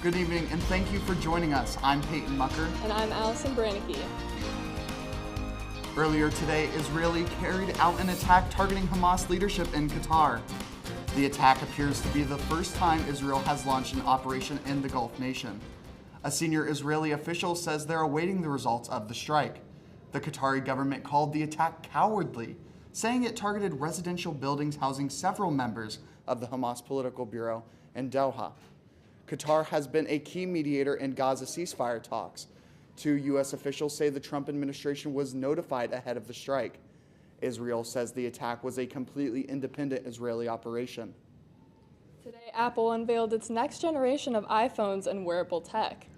Good evening, and thank you for joining us. I'm Peyton Mucker. And I'm Allison Branicki. Earlier today, Israeli carried out an attack targeting Hamas leadership in Qatar. The attack appears to be the first time Israel has launched an operation in the Gulf nation. A senior Israeli official says they're awaiting the results of the strike. The Qatari government called the attack cowardly, saying it targeted residential buildings housing several members of the Hamas political bureau in Doha. Qatar has been a key mediator in Gaza ceasefire talks. Two U.S. officials say the Trump administration was notified ahead of the strike. Israel says the attack was a completely independent Israeli operation. Today, Apple unveiled its next generation of iPhones and wearable tech.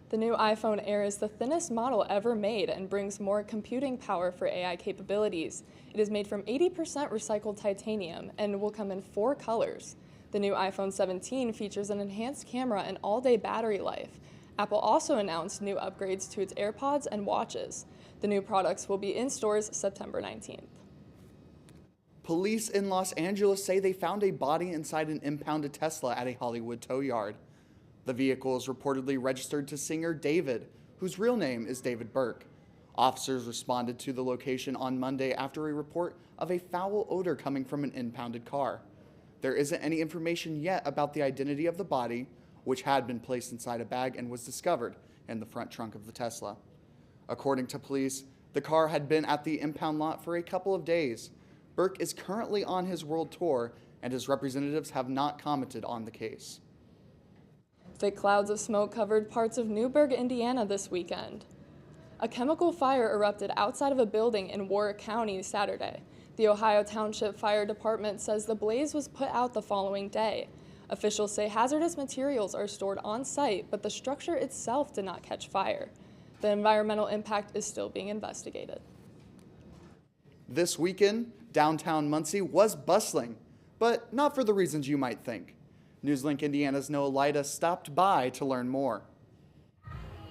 The new iPhone Air is the thinnest model ever made and brings more computing power for AI capabilities. It is made from 80% recycled titanium and will come in 4 colors. The new iPhone 17 features an enhanced camera and all-day battery life. Apple also announced new upgrades to its AirPods and watches. The new products will be in stores September 19th. Police in Los Angeles say they found a body inside an impounded Tesla at a Hollywood tow yard. The vehicle is reportedly registered to singer David, whose real name is David Burke. Officers responded to the location on Monday after a report of a foul odor coming from an impounded car. There isn't any information yet about the identity of the body, which had been placed inside a bag and was discovered in the front trunk of the Tesla. According to police, the car had been at the impound lot for a couple of days. Burke is currently on his world tour, and his representatives have not commented on the case. Thick clouds of smoke covered parts of Newburgh, Indiana this weekend. A chemical fire erupted outside of a building in Warwick County Saturday. The Ohio Township Fire Department says the blaze was put out the following day. Officials say hazardous materials are stored on site, but the structure itself did not catch fire. The environmental impact is still being investigated. This weekend, downtown Muncie was bustling, but not for the reasons you might think. NewsLink Indiana's Noah Lyda stopped by to learn more.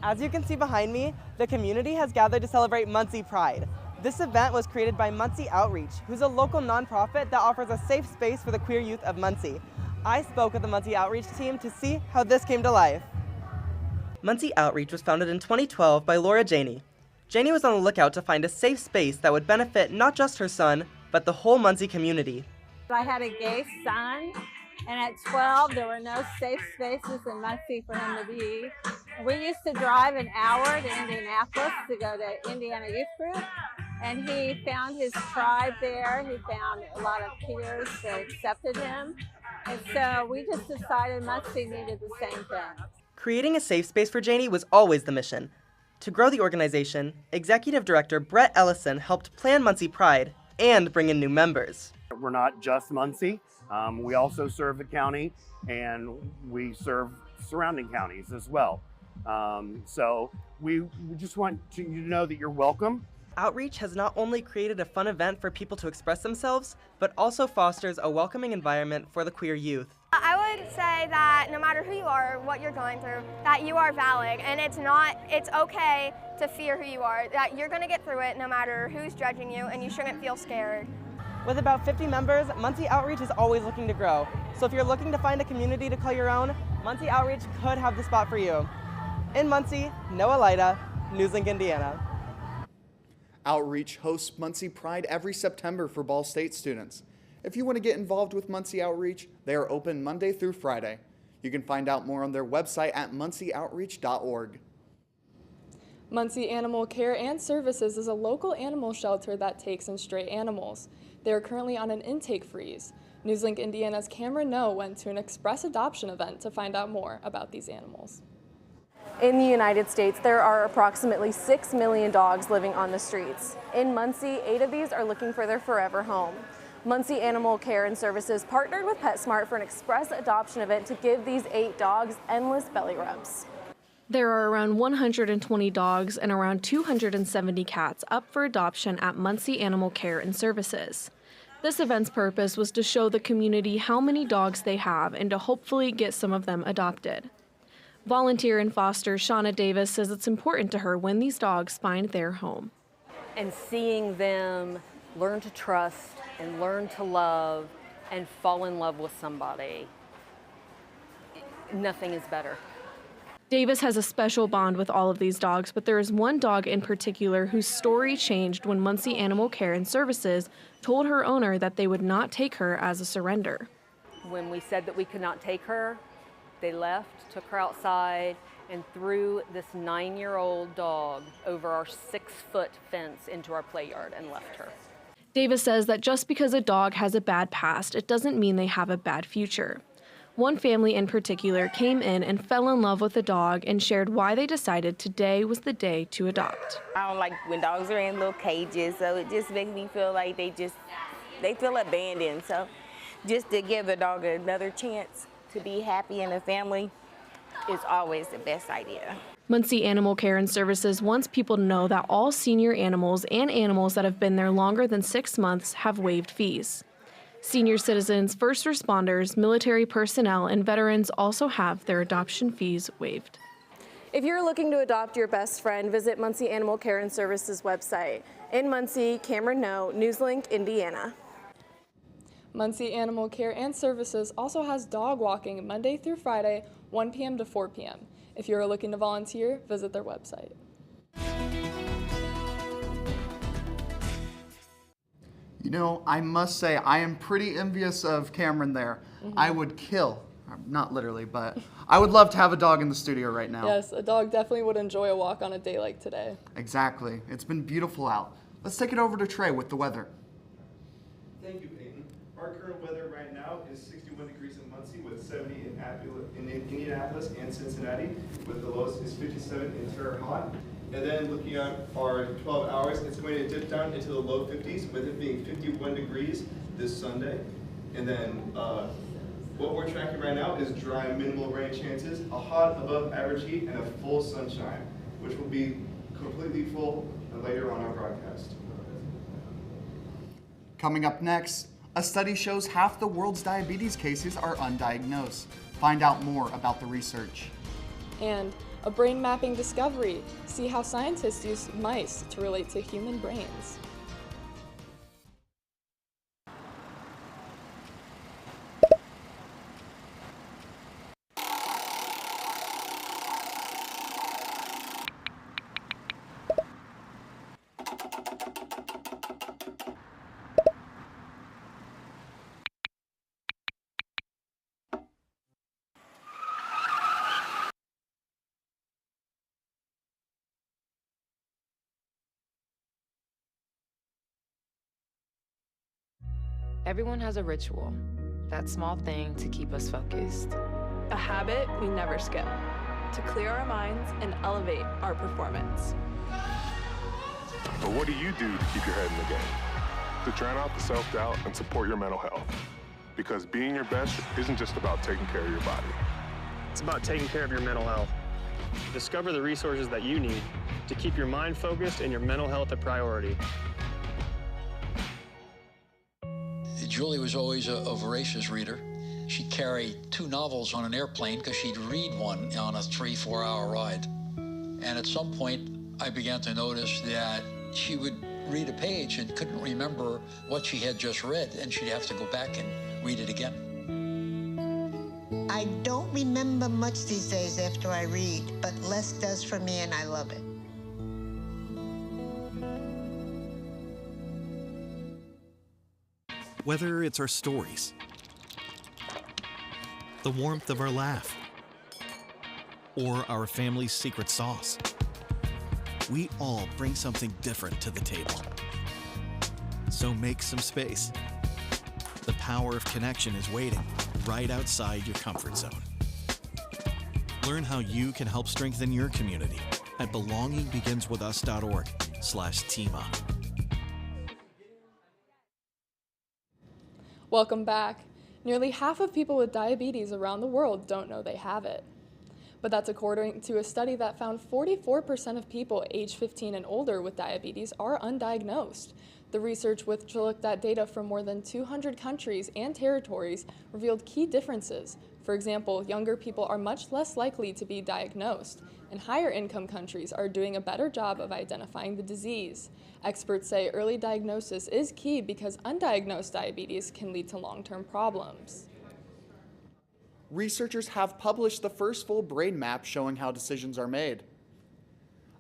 As you can see behind me, the community has gathered to celebrate Muncie Pride. This event was created by Muncie Outreach, who's a local nonprofit that offers a safe space for the queer youth of Muncie. I spoke with the Muncie Outreach team to see how this came to life. Muncie Outreach was founded in 2012 by Laura Janey. Janey was on the lookout to find a safe space that would benefit not just her son, but the whole Muncie community. I had a gay son, and at 12 there were no safe spaces in Muncie for him to be. We used to drive an hour to Indianapolis to go to Indiana Youth Group, and he found his tribe there. He found a lot of peers that accepted him, and so we just decided Muncie needed the same thing. Creating a safe space for Janey was always the mission. To grow the organization, Executive Director Brett Ellison helped plan Muncie Pride and bring in new members. We're not just Muncie. We also serve the county, and we serve surrounding counties as well. So we just want you to know that you're welcome. Outreach has not only created a fun event for people to express themselves, but also fosters a welcoming environment for the queer youth. I would say that no matter who you are, what you're going through, that you are valid, and it's okay to fear who you are, that you're going to get through it no matter who's judging you, and you shouldn't feel scared. With about 50 members, Muncie Outreach is always looking to grow. So if you're looking to find a community to call your own, Muncie Outreach could have the spot for you. In Muncie, Noah Lyda, NewsLink Indiana. Outreach hosts Muncie Pride every September for Ball State students. If you want to get involved with Muncie Outreach, they are open Monday through Friday. You can find out more on their website at muncieoutreach.org. Muncie Animal Care and Services is a local animal shelter that takes in stray animals. They are currently on an intake freeze. NewsLink Indiana's Cameron No went to an express adoption event to find out more about these animals. In the United States, there are approximately 6 million dogs living on the streets. In Muncie, 8 of these are looking for their forever home. Muncie Animal Care and Services partnered with PetSmart for an express adoption event to give these 8 dogs endless belly rubs. There are around 120 dogs and around 270 cats up for adoption at Muncie Animal Care and Services. This event's purpose was to show the community how many dogs they have and to hopefully get some of them adopted. Volunteer and foster Shauna Davis says it's important to her when these dogs find their home. And seeing them learn to trust and learn to love and fall in love with somebody, nothing is better. Davis has a special bond with all of these dogs, but there is one dog in particular whose story changed when Muncie Animal Care and Services told her owner that they would not take her as a surrender. When we said that we could not take her, they left, took her outside, and threw this 9-year-old dog over our 6-foot fence into our play yard and left her. Davis says that just because a dog has a bad past, it doesn't mean they have a bad future. One family in particular came in and fell in love with the dog and shared why they decided today was the day to adopt. I don't like when dogs are in little cages, so it just makes me feel like they feel abandoned. So just to give the dog another chance to be happy in a family is always the best idea. Muncie Animal Care and Services wants people to know that all senior animals and animals that have been there longer than 6 months have waived fees. Senior citizens, first responders, military personnel, and veterans also have their adoption fees waived. If you're looking to adopt your best friend, visit Muncie Animal Care and Services website. In Muncie, Cameron No, NewsLink, Indiana. Muncie Animal Care and Services also has dog walking Monday through Friday, 1 p.m. to 4 p.m. If you're looking to volunteer, visit their website. You know, I must say, I am pretty envious of Cameron there. I would kill, not literally, but I would love to have a dog in the studio right now. Yes, a dog definitely would enjoy a walk on a day like today. Exactly. It's been beautiful out. Let's take it over to Trey with the weather. Thank you, Peyton. Our current weather right now is 61 degrees in Muncie with 70 in Indianapolis and Cincinnati, with the lowest is 57 in Terre Haute. And then looking at our 12 hours, it's going to dip down into the low 50s, with it being 51 degrees this Sunday. And then what we're tracking right now is dry, minimal rain chances, a hot above average heat, and a full sunshine, which will be completely full later on our broadcast. Coming up next, a study shows half the world's diabetes cases are undiagnosed. Find out more about the research. And a brain mapping discovery. See how scientists use mice to relate to human brains. Everyone has a ritual, that small thing to keep us focused. A habit we never skip, to clear our minds and elevate our performance. But what do you do to keep your head in the game? To drown out the self-doubt and support your mental health. Because being your best isn't just about taking care of your body. It's about taking care of your mental health. Discover the resources that you need to keep your mind focused and your mental health a priority. Julie was always a voracious reader. She'd carry 2 novels on an airplane because she'd read one on a 3-4 hour ride. And at some point, I began to notice that she would read a page and couldn't remember what she had just read, and she'd have to go back and read it again. I don't remember much these days after I read, but less does for me, and I love it. Whether it's our stories, the warmth of our laugh, or our family's secret sauce, we all bring something different to the table. So make some space. The power of connection is waiting right outside your comfort zone. Learn how you can help strengthen your community at belongingbeginswithus.org/teamup. Welcome back. Nearly half of people with diabetes around the world don't know they have it. But that's according to a study that found 44% of people age 15 and older with diabetes are undiagnosed. The research, which looked at data from more than 200 countries and territories, revealed key differences. For example, younger people are much less likely to be diagnosed, and higher income countries are doing a better job of identifying the disease. Experts say early diagnosis is key because undiagnosed diabetes can lead to long-term problems. researchers have published the first full brain map showing how decisions are made.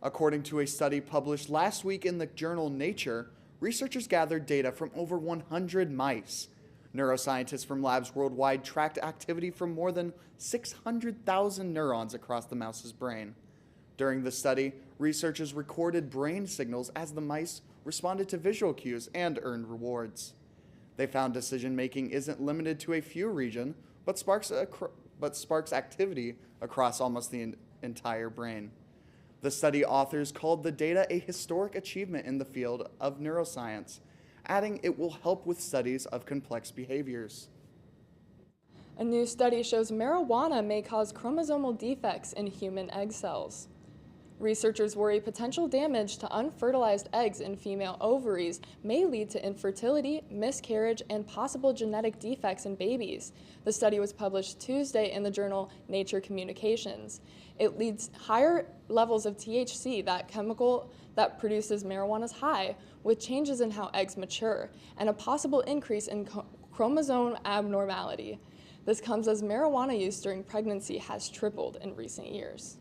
According to a study published last week in the journal Nature, researchers gathered data from over 100 mice. Neuroscientists from labs worldwide tracked activity from more than 600,000 neurons across the mouse's brain. During the study, researchers recorded brain signals as the mice responded to visual cues and earned rewards. They found decision-making isn't limited to a few regions, but sparks activity across almost the entire brain. The study authors called the data a historic achievement in the field of neuroscience, adding it will help with studies of complex behaviors. A new study shows marijuana may cause chromosomal defects in human egg cells. Researchers worry potential damage to unfertilized eggs in female ovaries may lead to infertility, miscarriage, and possible genetic defects in babies. The study was published Tuesday in the journal Nature Communications. It leads higher levels of THC, that chemical that produces marijuana's high, with changes in how eggs mature, and a possible increase in chromosome abnormality. This comes as marijuana use during pregnancy has tripled in recent years.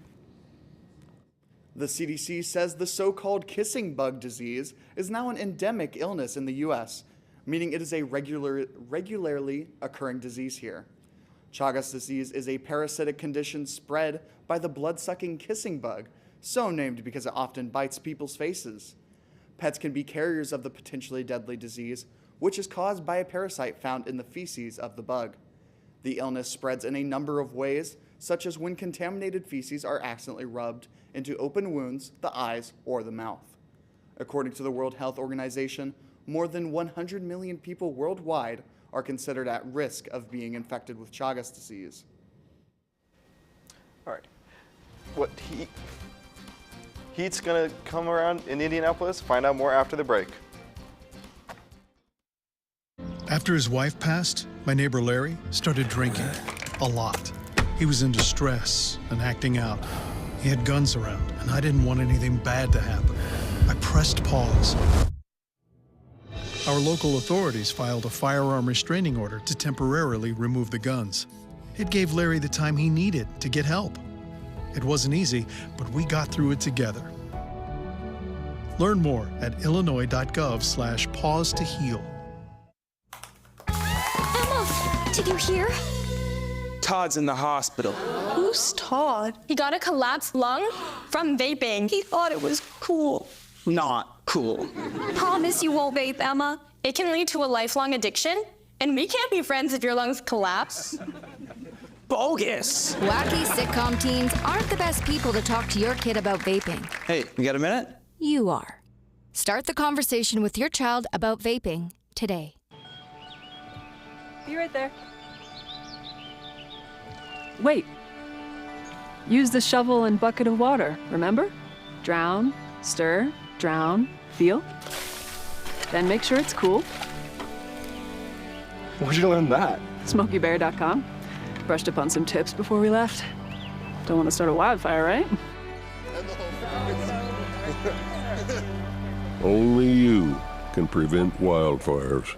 The CDC says the so-called kissing bug disease is now an endemic illness in the U.S., meaning it is a regularly occurring disease here. Chagas disease is a parasitic condition spread by the blood-sucking kissing bug, so named because it often bites people's faces. Pets can be carriers of the potentially deadly disease, which is caused by a parasite found in the feces of the bug. The illness spreads in a number of ways, such as when contaminated feces are accidentally rubbed into open wounds, the eyes, or the mouth. According to the World Health Organization, more than 100 million people worldwide are considered at risk of being infected with Chagas disease. All right. Heat's gonna come around in Indianapolis. Find out more after the break. After his wife passed, my neighbor Larry started drinking a lot. He was in distress and acting out. He had guns around, and I didn't want anything bad to happen. I pressed pause. Our local authorities filed a firearm restraining order to temporarily remove the guns. It gave Larry the time he needed to get help. It wasn't easy, but we got through it together. Learn more at illinois.gov/pause to heal. Emma, did you hear? Todd's in the hospital. Who's Todd? He got a collapsed lung from vaping. He thought it was cool. Not cool. Promise you won't vape, Emma. It can lead to a lifelong addiction, and we can't be friends if your lungs collapse. Bogus. Wacky sitcom teens aren't the best people to talk to your kid about vaping. Hey, you got a minute? You are. Start the conversation with your child about vaping today. Be right there. Wait. Use the shovel and bucket of water, remember? Drown, stir, drown, feel. Then make sure it's cool. Where'd you learn that? SmokeyBear.com. Brushed up on some tips before we left. Don't want to start a wildfire, right? Only you can prevent wildfires.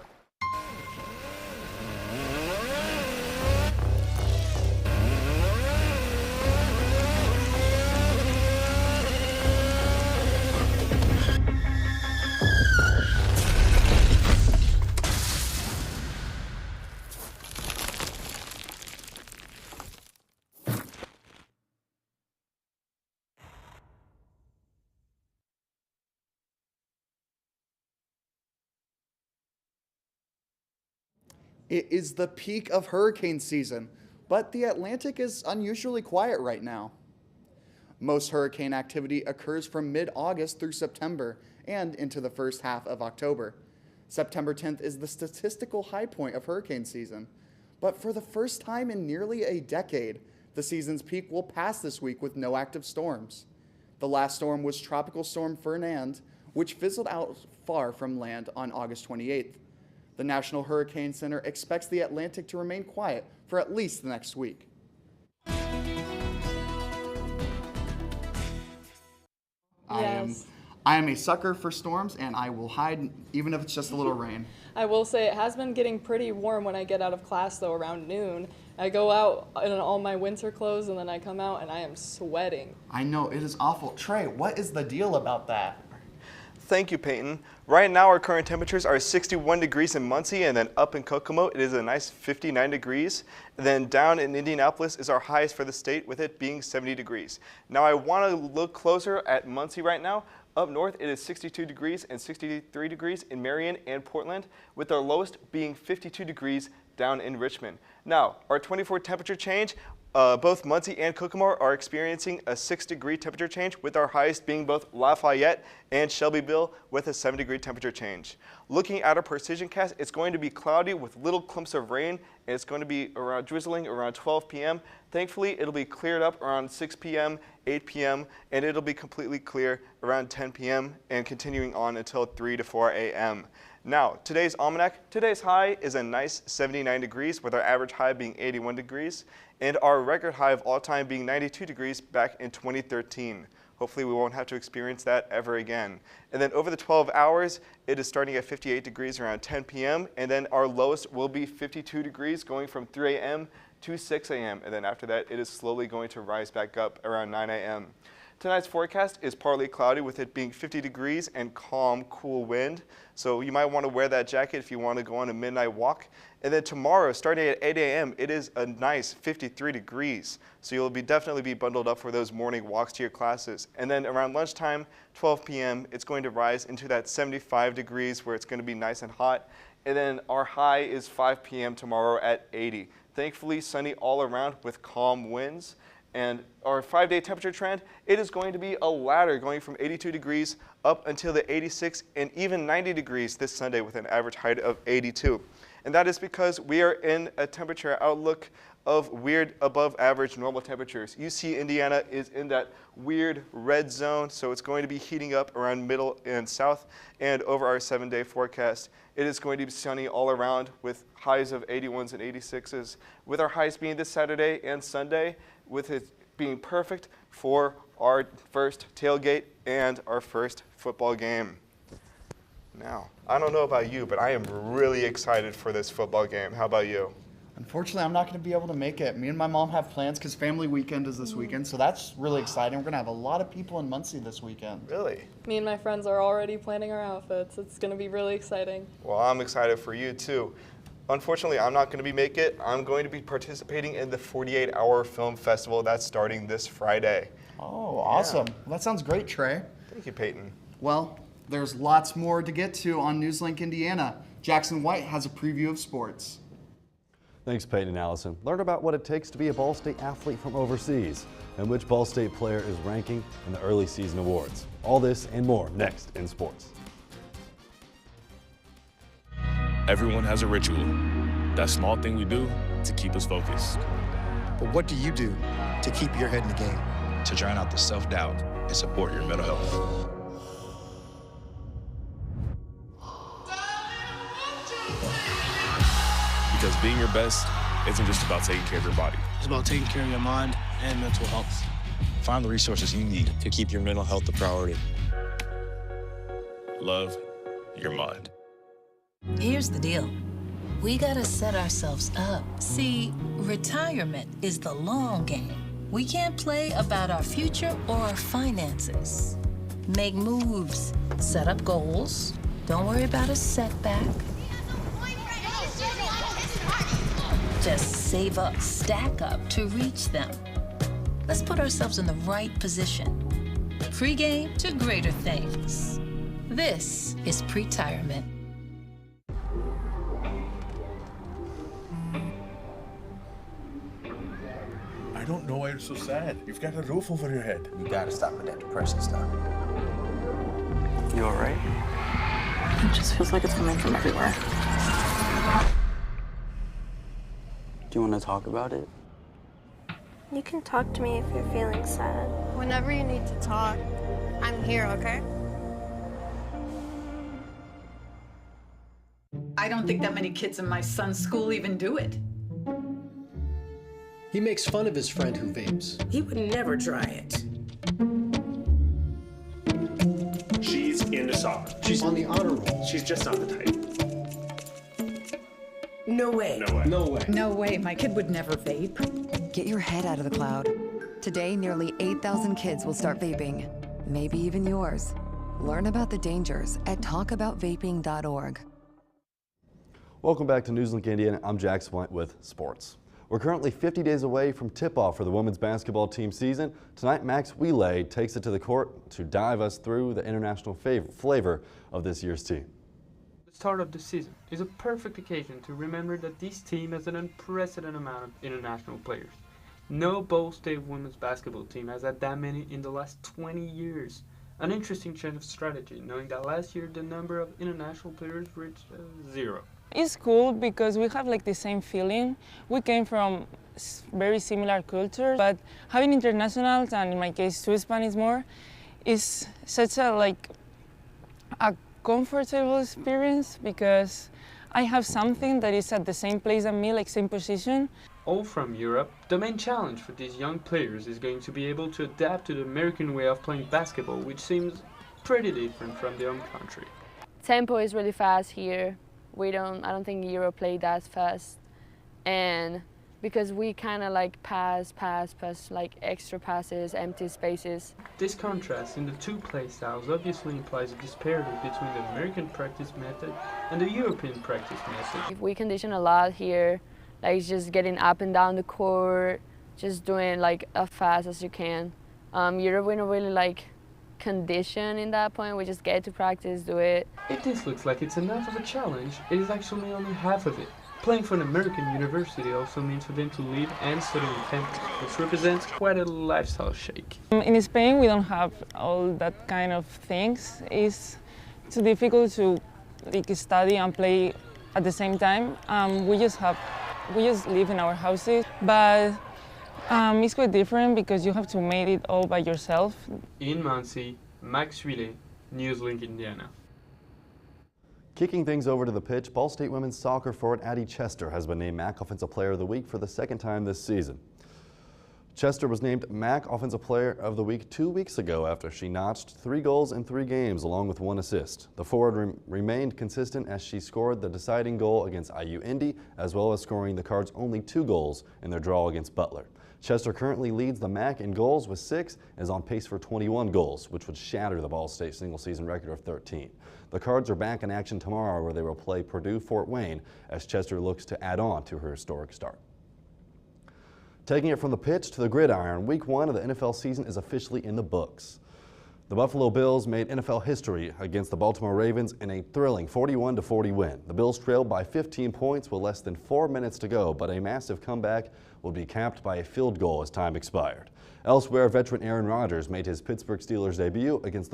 It is the peak of hurricane season, but the Atlantic is unusually quiet right now. Most hurricane activity occurs from mid-August through September and into the first half of October. September 10th is the statistical high point of hurricane season, but for the first time in nearly a decade, the season's peak will pass this week with no active storms. The last storm was Tropical Storm Fernand, which fizzled out far from land on August 28th. The National Hurricane Center expects the Atlantic to remain quiet for at least the next week. I I am a sucker for storms, and I will hide even if it's just a little rain. I will say it has been getting pretty warm when I get out of class, though, around noon. I go out in all my winter clothes, and then I come out, and I am sweating. I know, it is awful. Trey, what is the deal about that? Thank you, Peyton. Right now, our current temperatures are 61 degrees in Muncie, and then up in Kokomo, it is a nice 59 degrees. And then down in Indianapolis is our highest for the state, with it being 70 degrees. Now, I want to look closer at Muncie right now. Up north, it is 62 degrees and 63 degrees in Marion and Portland, with our lowest being 52 degrees down in Richmond. Now, our 24 temperature change, both Muncie and Kokomo are experiencing a 6-degree temperature change, with our highest being both Lafayette and Shelbyville with a 7-degree temperature change. Looking at our precision cast, it's going to be cloudy with little clumps of rain, and it's going to be around drizzling around 12 p.m. Thankfully, it'll be cleared up around 6 p.m., 8 p.m., and it'll be completely clear around 10 p.m. and continuing on until 3 to 4 a.m. Now, today's almanac, today's high is a nice 79 degrees, with our average high being 81 degrees, and our record high of all time being 92 degrees back in 2013. Hopefully we won't have to experience that ever again. And then over the 12 hours, it is starting at 58 degrees around 10 p.m., and then our lowest will be 52 degrees going from 3 a.m. to 6 a.m., and then after that, it is slowly going to rise back up around 9 a.m. Tonight's forecast is partly cloudy, with it being 50 degrees and calm, cool wind. So you might want to wear that jacket if you want to go on a midnight walk. And then tomorrow, starting at 8 a.m., it is a nice 53 degrees. So you'll definitely be bundled up for those morning walks to your classes. And then around lunchtime, 12 p.m., it's going to rise into that 75 degrees where it's going to be nice and hot. And then our high is 5 p.m. tomorrow at 80. Thankfully, sunny all around with calm winds. And our 5-day temperature trend, it is going to be a ladder going from 82 degrees up until the 86 and even 90 degrees this Sunday, with an average height of 82. And that is because we are in a temperature outlook of weird above average normal temperatures. You see Indiana is in that weird red zone, so it's going to be heating up around middle and south. And over our 7-day forecast, it is going to be sunny all around with highs of 81s and 86s, with our highs being this Saturday and Sunday, with it being perfect for our first tailgate and our first football game. Now, I don't know about you, but I am really excited for this football game. How about you? Unfortunately, I'm not going to be able to make it. Me and my mom have plans because family weekend is this weekend, so that's really exciting. We're going to have a lot of people in Muncie this weekend. Really? Me and my friends are already planning our outfits. It's going to be really exciting. Well, I'm excited for you too. Unfortunately, I'm not going to make it. I'm going to be participating in the 48-hour film festival that's starting this Friday. Oh, awesome. Yeah. Well, that sounds great, Trey. Thank you, Peyton. Well, there's lots more to get to on NewsLink Indiana. Jackson White has a preview of sports. Thanks, Peyton and Allison. Learn about what it takes to be a Ball State athlete from overseas and which Ball State player is ranking in the early season awards. All this and more next in sports. Everyone has a ritual, that small thing we do to keep us focused. But what do you do to keep your head in the game? To drown out the self-doubt and support your mental health. Because being your best isn't just about taking care of your body. It's about taking care of your mind and mental health. Find the resources you need to keep your mental health a priority. Love your mind. Here's the deal. We gotta set ourselves up. See, retirement is the long game. We can't play about our future or our finances. Make moves, set up goals. Don't worry about a setback. Just save up, stack up to reach them. Let's put ourselves in the right position. Free game to greater things. This is pre-retirement. I don't know why you're so sad. You've got a roof over your head. You gotta stop with that depression stuff. You all right? It just feels like it's coming from everywhere. Do you want to talk about it? You can talk to me if you're feeling sad. Whenever you need to talk, I'm here, okay? I don't think that many kids in my son's school even do it. He makes fun of his friend who vapes. He would never try it. She saw her. She's on the honor roll. She's just not the type. No way. No way. No way. No way, my kid would never vape. Get your head out of the cloud. Today, nearly 8,000 kids will start vaping. Maybe even yours. Learn about the dangers at talkaboutvaping.org. Welcome back to NewsLink Indiana. I'm Jack Swint with sports. We're currently 50 days away from tip-off for the women's basketball team season. Tonight, Max Wheelay takes it to the court to dive us through the international flavor of this year's team. The start of the season is a perfect occasion to remember that this team has an unprecedented amount of international players. No Ball State women's basketball team has had that many in the last 20 years. An interesting change of strategy, knowing that last year the number of international players reached 0. It's cool because we have like the same feeling. We came from very similar cultures, but having internationals, and in my case two Spanish more, is such a comfortable experience because I have something that is at the same place as me, like same position. All from Europe, the main challenge for these young players is going to be able to adapt to the American way of playing basketball, which seems pretty different from their own country. Tempo is really fast here. I don't think Europe played that fast, and because we kind of like pass like extra passes, empty spaces. This contrast in the two play styles obviously implies a disparity between the American practice method and the European practice method. We condition a lot here, like just getting up and down the court, just doing like as fast as you can. Europe, we don't really like condition in that point. We just get to practice, do it. If this looks like it's enough of a challenge, it is actually only half of it. Playing for an American university also means for them to live and study on campus, which represents quite a lifestyle shake. In Spain, we don't have all that kind of things. It's too difficult to study and play at the same time. We just live in our houses, but it's quite different because you have to make it all by yourself. In Muncie, Max Wheelay, NewsLink Indiana. Kicking things over to the pitch, Ball State women's soccer forward Addie Chester has been named MAC Offensive Player of the Week for the second time this season. Chester was named MAC Offensive Player of the Week 2 weeks ago after she notched 3 goals in 3 games along with 1 assist. The forward remained consistent as she scored the deciding goal against IU Indy as well as scoring the Cards' only 2 goals in their draw against Butler. Chester currently leads the MAC in goals with 6 and is on pace for 21 goals, which would shatter the Ball State single-season record of 13. The Cards are back in action tomorrow where they will play Purdue-Fort Wayne as Chester looks to add on to her historic start. Taking it from the pitch to the gridiron, Week 1 of the NFL season is officially in the books. The Buffalo Bills made NFL history against the Baltimore Ravens in a thrilling 41-40 win. The Bills trailed by 15 points with less than 4 minutes to go, but a massive comeback would be capped by a field goal as time expired. Elsewhere, veteran Aaron Rodgers made his Pittsburgh Steelers debut against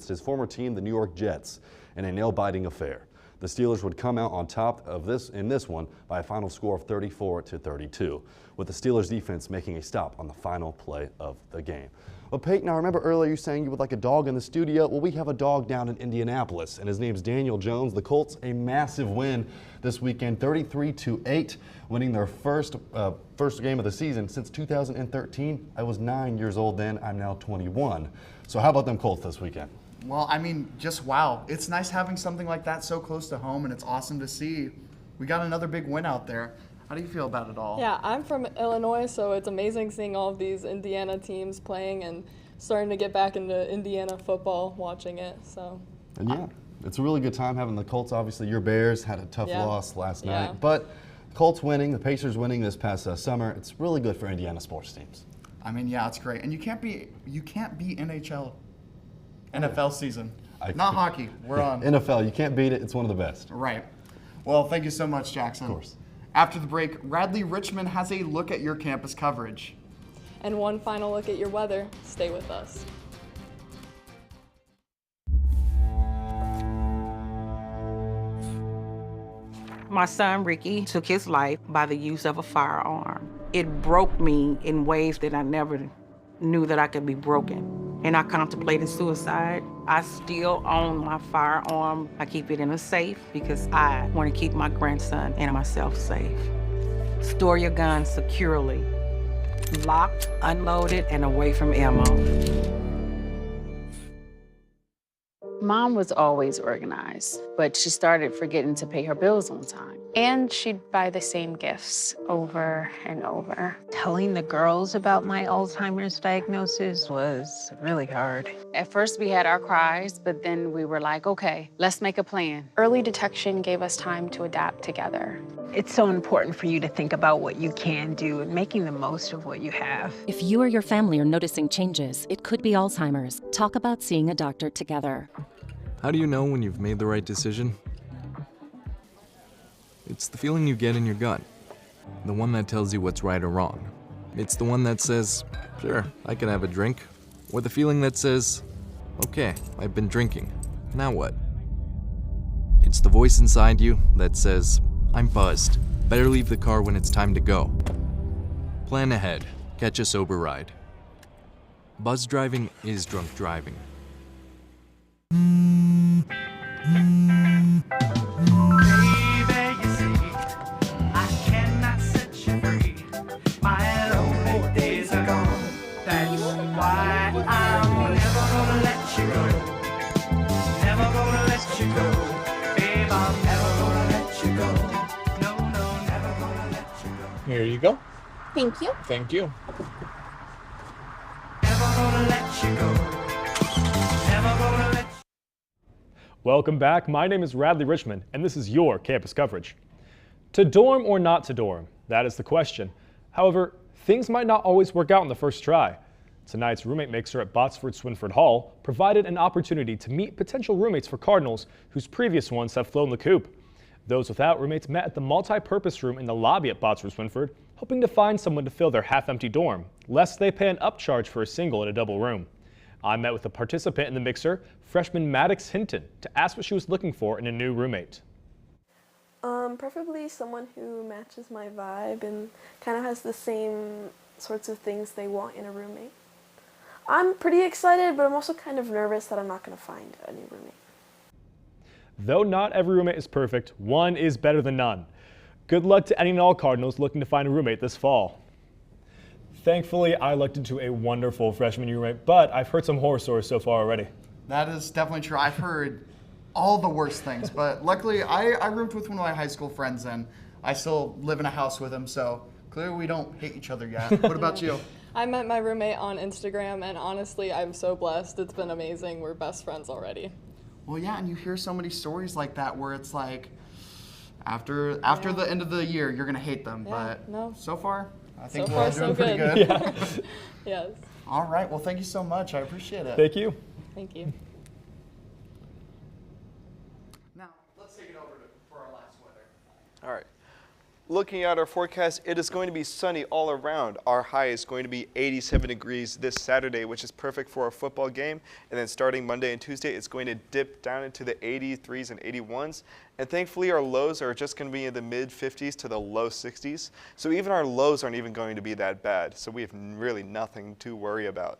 his former team, the New York Jets, in a nail-biting affair. The Steelers would come out on top of in this one by a final score of 34-32, with the Steelers defense making a stop on the final play of the game. Well, Peyton, I remember earlier you saying you would like a dog in the studio. Well, we have a dog down in Indianapolis, and his name's Daniel Jones. The Colts, a massive win this weekend, 33-8, winning their first game of the season since 2013. I was 9 years old then. I'm now 21. So how about them Colts this weekend? Well, I mean, just wow. It's nice having something like that so close to home, and it's awesome to see. We got another big win out there. How do you feel about it all? Yeah, I'm from Illinois, so it's amazing seeing all of these Indiana teams playing and starting to get back into Indiana football, watching it. So. And yeah, it's a really good time having the Colts. Obviously, your Bears had a tough loss last night, but Colts winning, the Pacers winning this past summer. It's really good for Indiana sports teams. I mean, yeah, it's great, and you can't be NFL season. Not hockey. We're on. NFL, you can't beat it. It's one of the best. Right. Well, thank you so much, Jackson. Of course. After the break, Radley Richmond has a look at your campus coverage. And one final look at your weather. Stay with us. My son, Ricky, took his life by the use of a firearm. It broke me in ways that I never knew that I could be broken. And I contemplated suicide. I still own my firearm. I keep it in a safe because I want to keep my grandson and myself safe. Store your gun securely, locked, unloaded, and away from ammo. Mom was always organized, but she started forgetting to pay her bills on time. And she'd buy the same gifts over and over. Telling the girls about my Alzheimer's diagnosis was really hard. At first we had our cries, but then we were like, okay, let's make a plan. Early detection gave us time to adapt together. It's so important for you to think about what you can do and making the most of what you have. If you or your family are noticing changes, it could be Alzheimer's. Talk about seeing a doctor together. How do you know when you've made the right decision? It's the feeling you get in your gut. The one that tells you what's right or wrong. It's the one that says, sure, I can have a drink. Or the feeling that says, okay, I've been drinking. Now what? It's the voice inside you that says, I'm buzzed. Better leave the car when it's time to go. Plan ahead. Catch a sober ride. Buzz driving is drunk driving. Here you go. Thank you. Thank you. Welcome back. My name is Radley Richmond, and this is your campus coverage. To dorm or not to dorm? That is the question. However, things might not always work out in the first try. Tonight's roommate mixer at Botsford-Swinford Hall provided an opportunity to meet potential roommates for Cardinals whose previous ones have flown the coop. Those without roommates met at the multi-purpose room in the lobby at Botsford-Swinford, hoping to find someone to fill their half-empty dorm, lest they pay an upcharge for a single in a double room. I met with a participant in the mixer, freshman Maddox Hinton, to ask what she was looking for in a new roommate. Preferably someone who matches my vibe and kind of has the same sorts of things they want in a roommate. I'm pretty excited, but I'm also kind of nervous that I'm not going to find a new roommate. Though not every roommate is perfect, one is better than none. Good luck to any and all Cardinals looking to find a roommate this fall. Thankfully, I lucked into a wonderful freshman roommate, but I've heard some horror stories so far already. That is definitely true. I've heard all the worst things, but luckily I roomed with one of my high school friends and I still live in a house with him, so clearly we don't hate each other yet. What about you? I met my roommate on Instagram, and honestly, I'm so blessed. It's been amazing. We're best friends already. Well, yeah, and you hear so many stories like that where it's like, after the end of the year, you're gonna hate them. Yeah, but no. so far, I think so we're all far, doing so pretty good. good. Yes. All right. Well, thank you so much. I appreciate it. Thank you. Thank you. Now, let's take it over for our last weather. All right. Looking at our forecast, it is going to be sunny all around. Our high is going to be 87 degrees this Saturday, which is perfect for a football game. And then starting Monday and Tuesday, it's going to dip down into the 83s and 81s. And thankfully, our lows are just going to be in the mid-50s to the low 60s. So even our lows aren't even going to be that bad. So we have really nothing to worry about.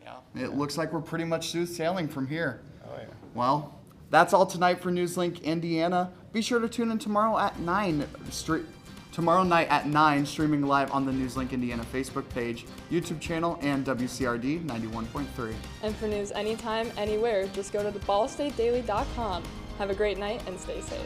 Yeah. It looks like we're pretty much smooth sailing from here. Oh, yeah. Well, that's all tonight for NewsLink Indiana. Be sure to tune in tomorrow at 9, tomorrow night at 9, streaming live on the NewsLink Indiana Facebook page, YouTube channel, and WCRD 91.3. And for news anytime, anywhere, just go to theballstatedaily.com. Have a great night and stay safe.